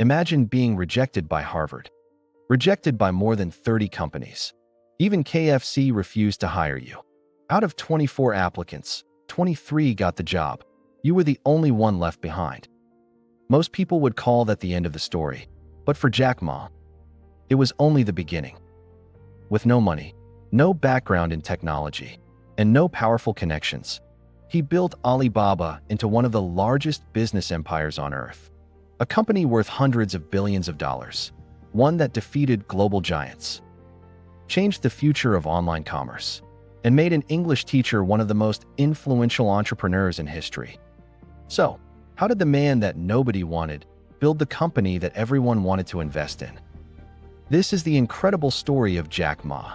Imagine being rejected by Harvard, rejected by more than 30 companies. Even KFC refused to hire you. Out of 24 applicants, 23 got the job. You were the only one left behind. Most people would call that the end of the story, but for Jack Ma, it was only the beginning. With no money, no background in technology, and no powerful connections, he built Alibaba into one of the largest business empires on earth. A company worth hundreds of billions of dollars, one that defeated global giants, changed the future of online commerce, and made an English teacher one of the most influential entrepreneurs in history. So, how did the man that nobody wanted build the company that everyone wanted to invest in? This is the incredible story of Jack Ma.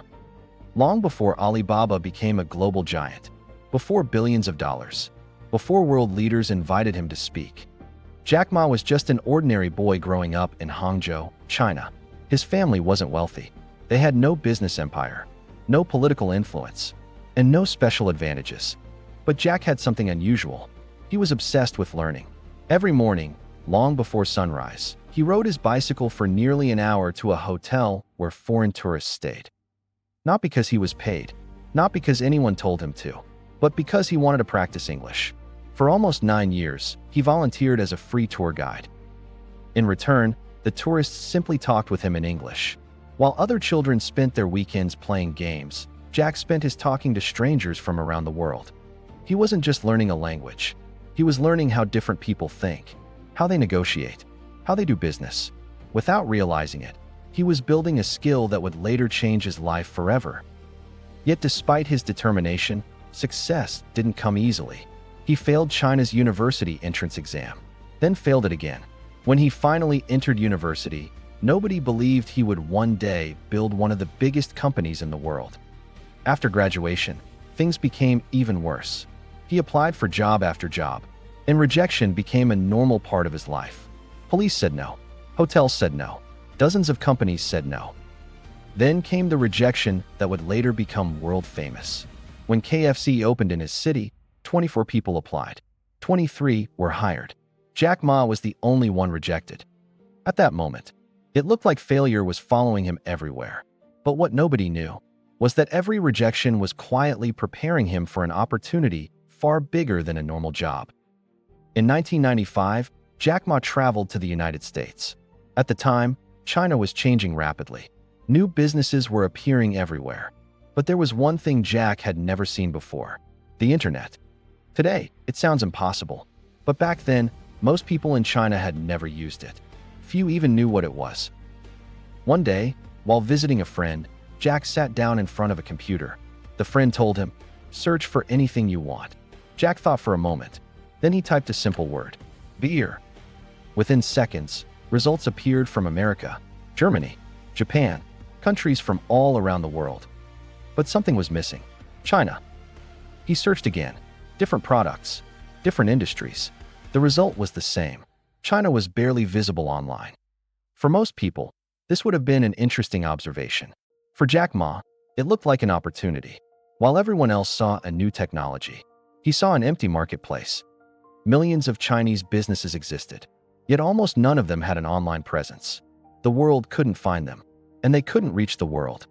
Long before Alibaba became a global giant, before billions of dollars, before world leaders invited him to speak, Jack Ma was just an ordinary boy growing up in Hangzhou, China. His family wasn't wealthy. They had no business empire, no political influence, and no special advantages. But Jack had something unusual. He was obsessed with learning. Every morning, long before sunrise, he rode his bicycle for nearly an hour to a hotel where foreign tourists stayed. Not because he was paid, not because anyone told him to, but because he wanted to practice English. For almost 9 years, he volunteered as a free tour guide. In return, the tourists simply talked with him in English. While other children spent their weekends playing games, Jack spent his talking to strangers from around the world. He wasn't just learning a language. He was learning how different people think, how they negotiate, how they do business. Without realizing it, he was building a skill that would later change his life forever. Yet despite his determination, success didn't come easily. He failed China's university entrance exam, then failed it again. When he finally entered university, nobody believed he would one day build one of the biggest companies in the world. After graduation, things became even worse. He applied for job after job, and rejection became a normal part of his life. Police said no. Hotels said no. Dozens of companies said no. Then came the rejection that would later become world famous. When KFC opened in his city, 24 people applied. 23 were hired. Jack Ma was the only one rejected. At that moment, it looked like failure was following him everywhere. But what nobody knew was that every rejection was quietly preparing him for an opportunity far bigger than a normal job. In 1995, Jack Ma traveled to the United States. At the time, China was changing rapidly. New businesses were appearing everywhere. But there was one thing Jack had never seen before: the internet. Today, it sounds impossible, but back then, most people in China had never used it. Few even knew what it was. One day, while visiting a friend, Jack sat down in front of a computer. The friend told him, "Search for anything you want." Jack thought for a moment. Then he typed a simple word: beer. Within seconds, results appeared from America, Germany, Japan, countries from all around the world. But something was missing: China. He searched again. Different products, different industries. The result was the same. China was barely visible online. For most people, this would have been an interesting observation. For Jack Ma, it looked like an opportunity. While everyone else saw a new technology, he saw an empty marketplace. Millions of Chinese businesses existed, yet almost none of them had an online presence. The world couldn't find them, and they couldn't reach the world.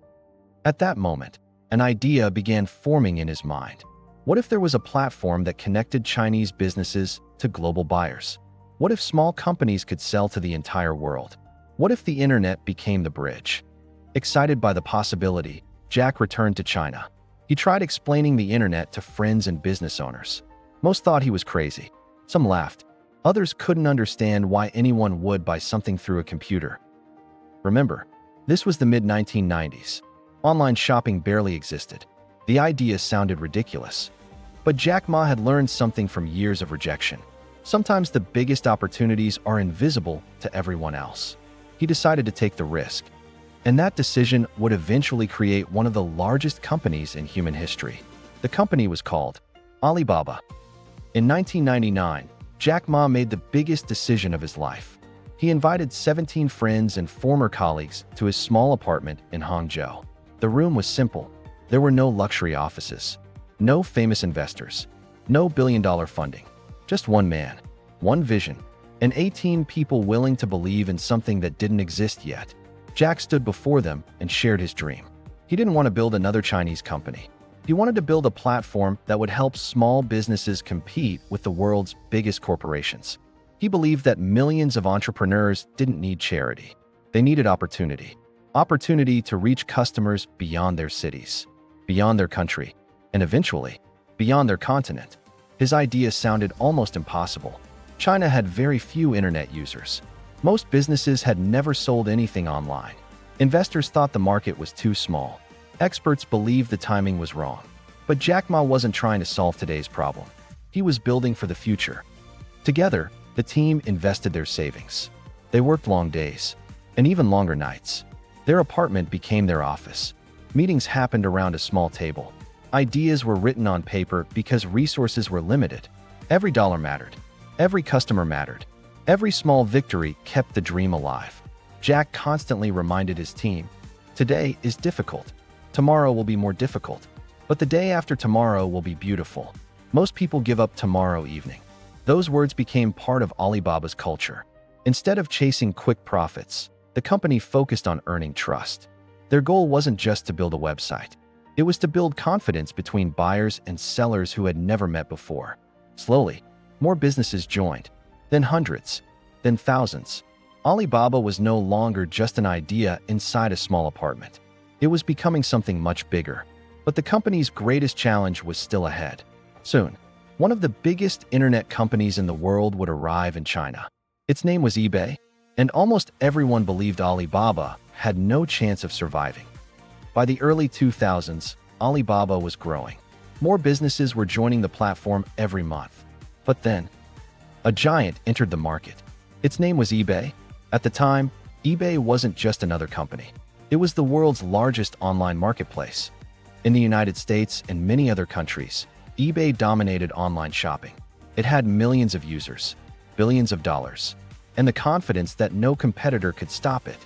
At that moment, an idea began forming in his mind. What if there was a platform that connected Chinese businesses to global buyers? What if small companies could sell to the entire world? What if the internet became the bridge? Excited by the possibility, Jack returned to China. He tried explaining the internet to friends and business owners. Most thought he was crazy. Some laughed. Others couldn't understand why anyone would buy something through a computer. Remember, this was the mid-1990s. Online shopping barely existed. The idea sounded ridiculous. But Jack Ma had learned something from years of rejection. Sometimes the biggest opportunities are invisible to everyone else. He decided to take the risk. And that decision would eventually create one of the largest companies in human history. The company was called Alibaba. In 1999, Jack Ma made the biggest decision of his life. He invited 17 friends and former colleagues to his small apartment in Hangzhou. The room was simple. There were no luxury offices, no famous investors, no billion-dollar funding. Just one man, one vision, and 18 people willing to believe in something that didn't exist yet. Jack stood before them and shared his dream. He didn't want to build another Chinese company. He wanted to build a platform that would help small businesses compete with the world's biggest corporations. He believed that millions of entrepreneurs didn't need charity. They needed opportunity. Opportunity to reach customers beyond their cities, beyond their country, and eventually, beyond their continent. His idea sounded almost impossible. China had very few internet users. Most businesses had never sold anything online. Investors thought the market was too small. Experts believed the timing was wrong. But Jack Ma wasn't trying to solve today's problem. He was building for the future. Together, the team invested their savings. They worked long days, and even longer nights. Their apartment became their office. Meetings happened around a small table. Ideas were written on paper because resources were limited. Every dollar mattered. Every customer mattered. Every small victory kept the dream alive. Jack constantly reminded his team, "Today is difficult. Tomorrow will be more difficult. But the day after tomorrow will be beautiful. Most people give up tomorrow evening." Those words became part of Alibaba's culture. Instead of chasing quick profits, the company focused on earning trust. Their goal wasn't just to build a website. It was to build confidence between buyers and sellers who had never met before. Slowly, more businesses joined, then hundreds, then thousands. Alibaba was no longer just an idea inside a small apartment. It was becoming something much bigger. But the company's greatest challenge was still ahead. Soon, one of the biggest internet companies in the world would arrive in China. Its name was eBay, and almost everyone believed Alibaba had no chance of surviving. By the early 2000s, Alibaba was growing. More businesses were joining the platform every month. But then, a giant entered the market. Its name was eBay. At the time, eBay wasn't just another company. It was the world's largest online marketplace. In the United States and many other countries, eBay dominated online shopping. It had millions of users, billions of dollars, and the confidence that no competitor could stop it.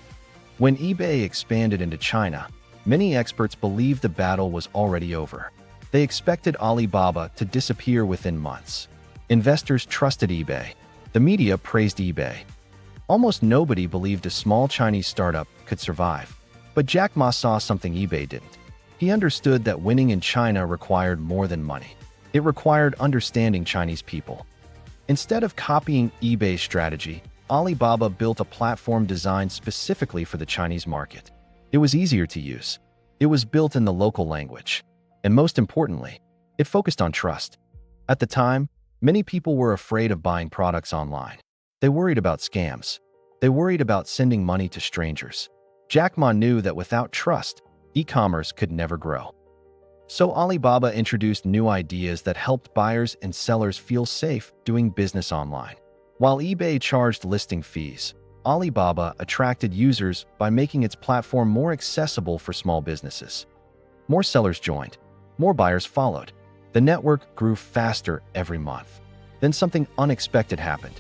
When eBay expanded into China, many experts believed the battle was already over. They expected Alibaba to disappear within months. Investors trusted eBay. The media praised eBay. Almost nobody believed a small Chinese startup could survive. But Jack Ma saw something eBay didn't. He understood that winning in China required more than money. It required understanding Chinese people. Instead of copying eBay's strategy, Alibaba built a platform designed specifically for the Chinese market. It was easier to use. It was built in the local language. And most importantly, it focused on trust. At the time, many people were afraid of buying products online. They worried about scams. They worried about sending money to strangers. Jack Ma knew that without trust, e-commerce could never grow. So Alibaba introduced new ideas that helped buyers and sellers feel safe doing business online. While eBay charged listing fees, Alibaba attracted users by making its platform more accessible for small businesses. More sellers joined. More buyers followed. The network grew faster every month. Then something unexpected happened.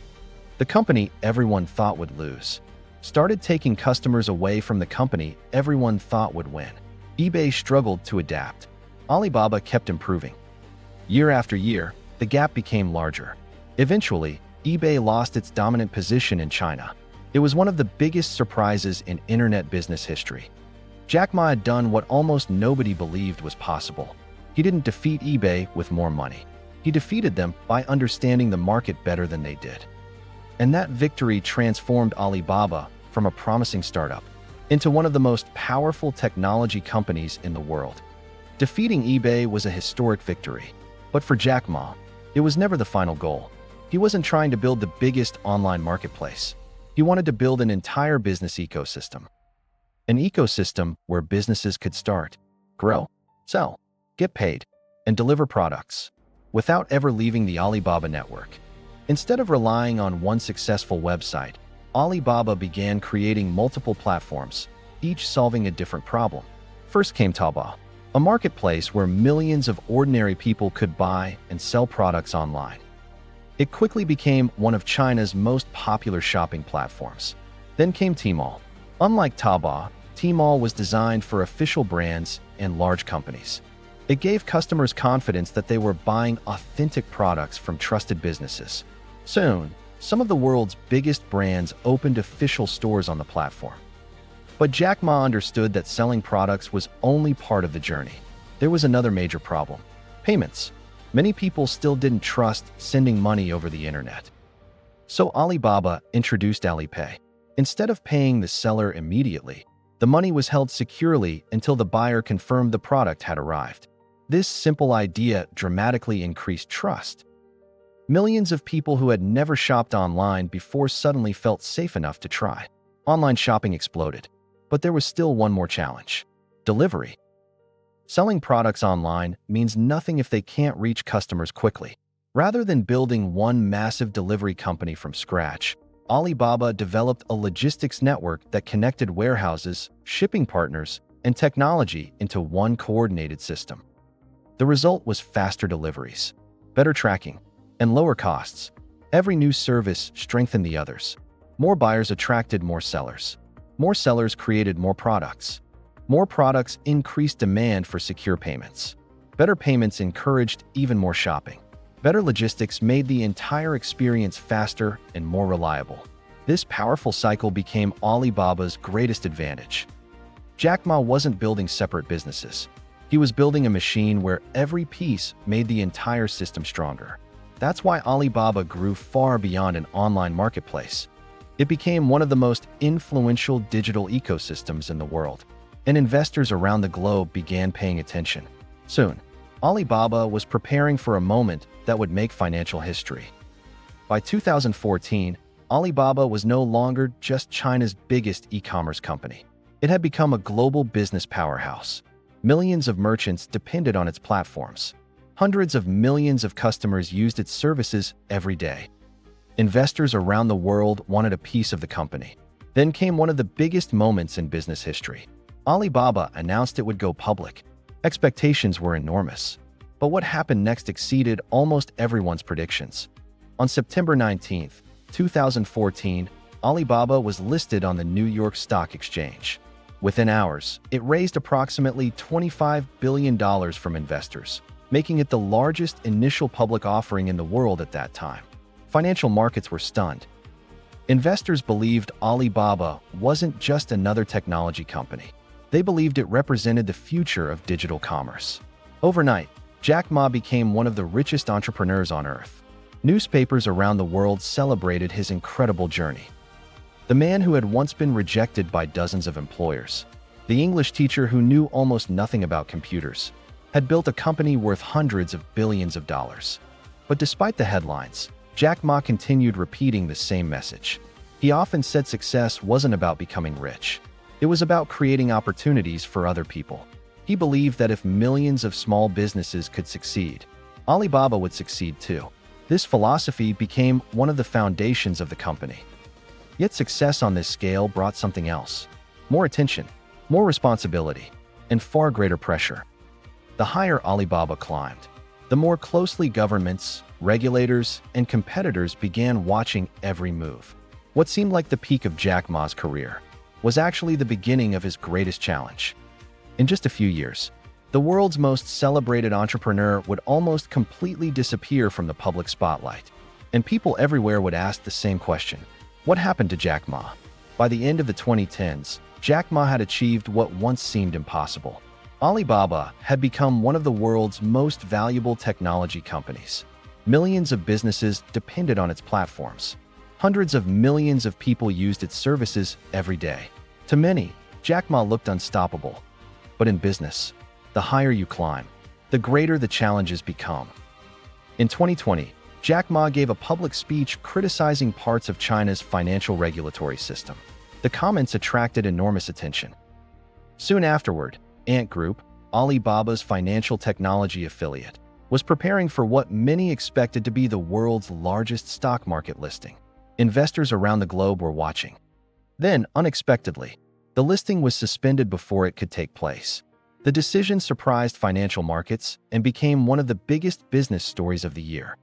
The company everyone thought would lose started taking customers away from the company everyone thought would win. eBay struggled to adapt. Alibaba kept improving. Year after year, the gap became larger. Eventually, eBay lost its dominant position in China. It was one of the biggest surprises in internet business history. Jack Ma had done what almost nobody believed was possible. He didn't defeat eBay with more money. He defeated them by understanding the market better than they did. And that victory transformed Alibaba from a promising startup into one of the most powerful technology companies in the world. Defeating eBay was a historic victory. But for Jack Ma, it was never the final goal. He wasn't trying to build the biggest online marketplace. He wanted to build an entire business ecosystem. An ecosystem where businesses could start, grow, sell, get paid, and deliver products without ever leaving the Alibaba network. Instead of relying on one successful website, Alibaba began creating multiple platforms, each solving a different problem. First came Taobao, a marketplace where millions of ordinary people could buy and sell products online. It quickly became one of China's most popular shopping platforms. Then came Tmall. Unlike Taobao, Tmall was designed for official brands and large companies. It gave customers confidence that they were buying authentic products from trusted businesses. Soon, Some of the world's biggest brands opened official stores on the platform. But Jack Ma understood that selling products was only part of the journey. There was another major problem: payments. Many people still didn't trust sending money over the internet. So Alibaba introduced Alipay. Instead of paying the seller immediately, the money was held securely until the buyer confirmed the product had arrived. This simple idea dramatically increased trust. Millions of people who had never shopped online before suddenly felt safe enough to try. Online shopping exploded. But there was still one more challenge: delivery. Selling products online means nothing if they can't reach customers quickly. Rather than building one massive delivery company from scratch, Alibaba developed a logistics network that connected warehouses, shipping partners, and technology into one coordinated system. The result was faster deliveries, better tracking, and lower costs. Every new service strengthened the others. More buyers attracted more sellers. More sellers created more products. More products increased demand for secure payments. Better payments encouraged even more shopping. Better logistics made the entire experience faster and more reliable. This powerful cycle became Alibaba's greatest advantage. Jack Ma wasn't building separate businesses. He was building a machine where every piece made the entire system stronger. That's why Alibaba grew far beyond an online marketplace. It became one of the most influential digital ecosystems in the world, and investors around the globe began paying attention. Soon, Alibaba was preparing for a moment that would make financial history. By 2014, Alibaba was no longer just China's biggest e-commerce company. It had become a global business powerhouse. Millions of merchants depended on its platforms. Hundreds of millions of customers used its services every day. Investors around the world wanted a piece of the company. Then came one of the biggest moments in business history. Alibaba announced it would go public. Expectations were enormous. But what happened next exceeded almost everyone's predictions. On September 19, 2014, Alibaba was listed on the New York Stock Exchange. Within hours, it raised approximately $25 billion from investors, making it the largest initial public offering in the world at that time. Financial markets were stunned. Investors believed Alibaba wasn't just another technology company. They believed it represented the future of digital commerce. Overnight, Jack Ma became one of the richest entrepreneurs on earth. Newspapers around the world celebrated his incredible journey. The man who had once been rejected by dozens of employers, the English teacher who knew almost nothing about computers, had built a company worth hundreds of billions of dollars. But despite the headlines, Jack Ma continued repeating the same message. He often said success wasn't about becoming rich. It was about creating opportunities for other people. He believed that if millions of small businesses could succeed, Alibaba would succeed too. This philosophy became one of the foundations of the company. Yet success on this scale brought something else: more attention, more responsibility, and far greater pressure. The higher Alibaba climbed, the more closely governments, regulators, and competitors began watching every move. What seemed like the peak of Jack Ma's career was actually the beginning of his greatest challenge. In just a few years, the world's most celebrated entrepreneur would almost completely disappear from the public spotlight, and people everywhere would ask the same question: what happened to Jack Ma? By the end of the 2010s, Jack Ma had achieved what once seemed impossible. Alibaba had become one of the world's most valuable technology companies. Millions of businesses depended on its platforms. Hundreds of millions of people used its services every day. To many, Jack Ma looked unstoppable. But in business, the higher you climb, the greater the challenges become. In 2020, Jack Ma gave a public speech criticizing parts of China's financial regulatory system. The comments attracted enormous attention. Soon afterward, Ant Group, Alibaba's financial technology affiliate, was preparing for what many expected to be the world's largest stock market listing. Investors around the globe were watching. Then, unexpectedly, the listing was suspended before it could take place. The decision surprised financial markets and became one of the biggest business stories of the year.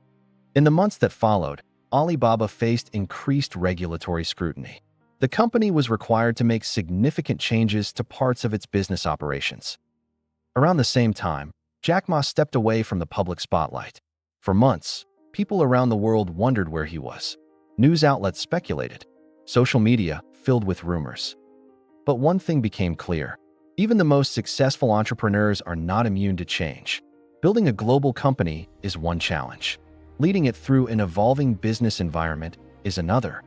In the months that followed, Alibaba faced increased regulatory scrutiny. The company was required to make significant changes to parts of its business operations. Around the same time, Jack Ma stepped away from the public spotlight. For months, people around the world wondered where he was. News outlets speculated. Social media filled with rumors. But one thing became clear. Even the most successful entrepreneurs are not immune to change. Building a global company is one challenge. Leading it through an evolving business environment is another.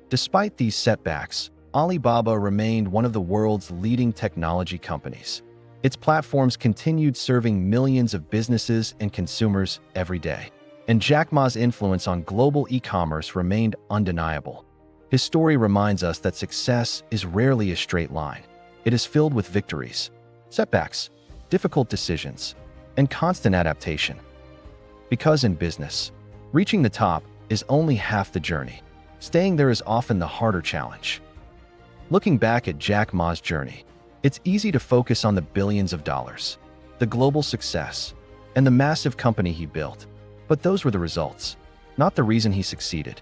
Despite these setbacks, Alibaba remained one of the world's leading technology companies. Its platforms continued serving millions of businesses and consumers every day. And Jack Ma's influence on global e-commerce remained undeniable. His story reminds us that success is rarely a straight line. It is filled with victories, setbacks, difficult decisions, and constant adaptation. Because in business, reaching the top is only half the journey. Staying there is often the harder challenge. Looking back at Jack Ma's journey, it's easy to focus on the billions of dollars, the global success, and the massive company he built. But those were the results, not the reason he succeeded.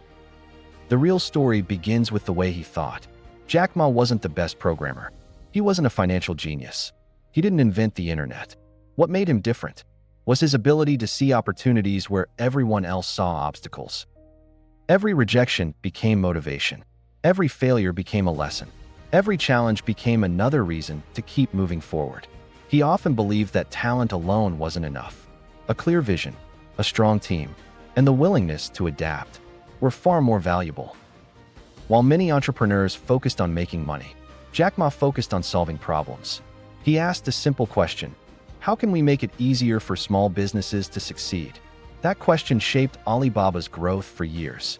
The real story begins with the way he thought. Jack Ma wasn't the best programmer. He wasn't a financial genius. He didn't invent the internet. What made him different was his ability to see opportunities where everyone else saw obstacles. Every rejection became motivation. Every failure became a lesson. Every challenge became another reason to keep moving forward. He often believed that talent alone wasn't enough. A clear vision, a strong team, and the willingness to adapt were far more valuable. While many entrepreneurs focused on making money, Jack Ma focused on solving problems. He asked a simple question: how can we make it easier for small businesses to succeed? That question shaped Alibaba's growth for years.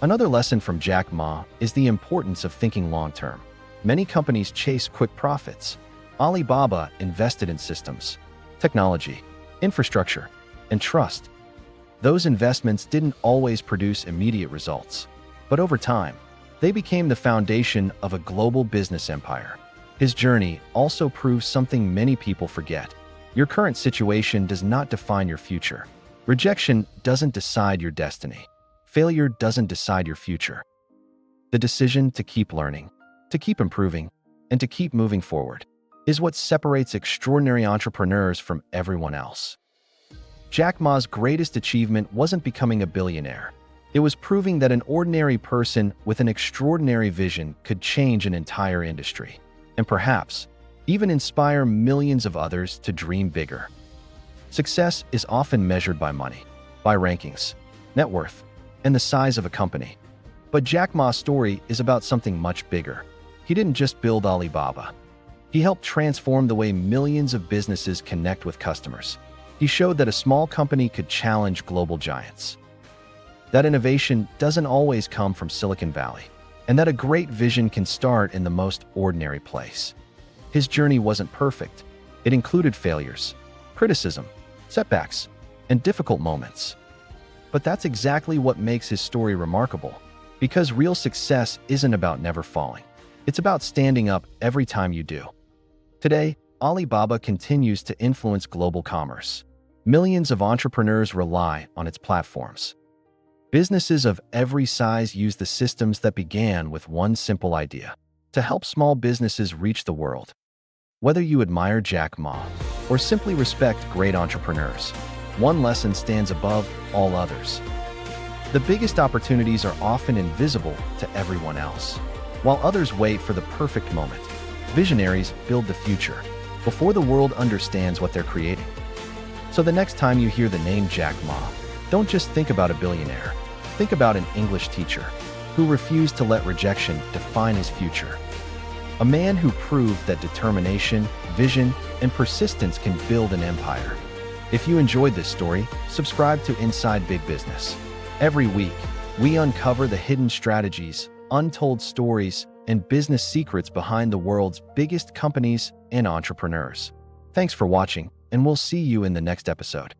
Another lesson from Jack Ma is the importance of thinking long-term. Many companies chase quick profits. Alibaba invested in systems, technology, infrastructure, and trust. Those investments didn't always produce immediate results, but over time, they became the foundation of a global business empire. His journey also proves something many people forget. Your current situation does not define your future. Rejection doesn't decide your destiny. Failure doesn't decide your future. The decision to keep learning, to keep improving, and to keep moving forward is what separates extraordinary entrepreneurs from everyone else. Jack Ma's greatest achievement wasn't becoming a billionaire. It was proving that an ordinary person with an extraordinary vision could change an entire industry, and perhaps even inspire millions of others to dream bigger. Success is often measured by money, by rankings, net worth, and the size of a company. But Jack Ma's story is about something much bigger. He didn't just build Alibaba. He helped transform the way millions of businesses connect with customers. He showed that a small company could challenge global giants, that innovation doesn't always come from Silicon Valley, and that a great vision can start in the most ordinary place. His journey wasn't perfect. It included failures, criticism, setbacks, and difficult moments. But that's exactly what makes his story remarkable, because real success isn't about never falling. It's about standing up every time you do. Today, Alibaba continues to influence global commerce. Millions of entrepreneurs rely on its platforms. Businesses of every size use the systems that began with one simple idea: to help small businesses reach the world. Whether you admire Jack Ma or simply respect great entrepreneurs, one lesson stands above all others. The biggest opportunities are often invisible to everyone else. While others wait for the perfect moment, visionaries build the future before the world understands what they're creating. So the next time you hear the name Jack Ma, don't just think about a billionaire. Think about an English teacher who refused to let rejection define his future. A man who proved that determination, vision, and persistence can build an empire. If you enjoyed this story, subscribe to Inside Big Business. Every week, we uncover the hidden strategies, untold stories, and business secrets behind the world's biggest companies and entrepreneurs. Thanks for watching, and we'll see you in the next episode.